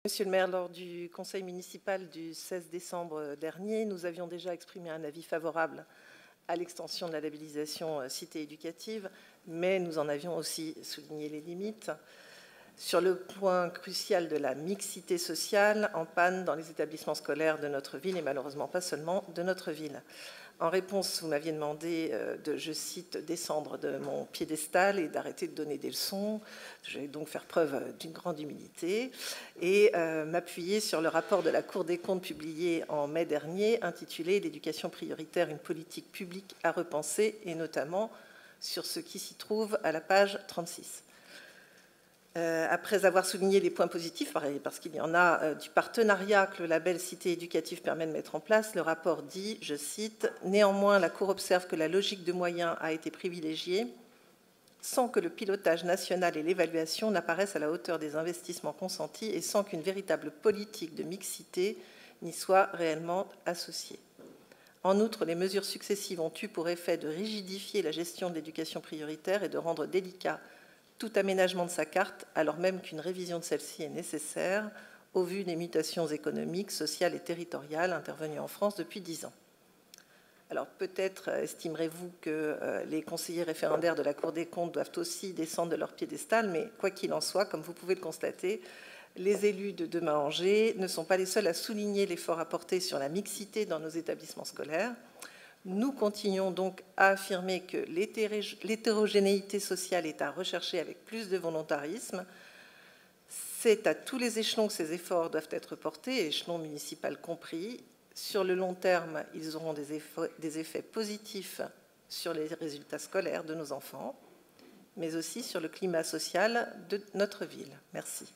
Monsieur le maire, lors du conseil municipal du 16 décembre dernier, nous avions déjà exprimé un avis favorable à l'extension de la labellisation cité éducative, mais nous en avions aussi souligné les limites. Sur le point crucial de la mixité sociale en panne dans les établissements scolaires de notre ville et malheureusement pas seulement de notre ville. En réponse, vous m'aviez demandé de, je cite, descendre de mon piédestal et d'arrêter de donner des leçons. Je vais donc faire preuve d'une grande humilité et m'appuyer sur le rapport de la Cour des comptes publié en mai dernier intitulé « L'éducation prioritaire, une politique publique à repenser » et notamment sur ce qui s'y trouve à la page 36. Après avoir souligné les points positifs, parce qu'il y en a, du partenariat que le label Cité éducative permet de mettre en place, le rapport dit, je cite, « Néanmoins, la Cour observe que la logique de moyens a été privilégiée sans que le pilotage national et l'évaluation n'apparaissent à la hauteur des investissements consentis et sans qu'une véritable politique de mixité n'y soit réellement associée. En outre, les mesures successives ont eu pour effet de rigidifier la gestion de l'éducation prioritaire et de rendre délicat tout aménagement de sa carte, alors même qu'une révision de celle-ci est nécessaire au vu des mutations économiques, sociales et territoriales intervenues en France depuis 10 ans. Alors peut-être estimerez-vous que les conseillers référendaires de la Cour des comptes doivent aussi descendre de leur piédestal, mais quoi qu'il en soit, comme vous pouvez le constater, les élus de Demain-Angers ne sont pas les seuls à souligner l'effort apporté sur la mixité dans nos établissements scolaires. Nous continuons donc à affirmer que l'hétérogénéité sociale est à rechercher avec plus de volontarisme. C'est à tous les échelons que ces efforts doivent être portés, échelon municipal compris. Sur le long terme, ils auront des effets positifs sur les résultats scolaires de nos enfants, mais aussi sur le climat social de notre ville. Merci.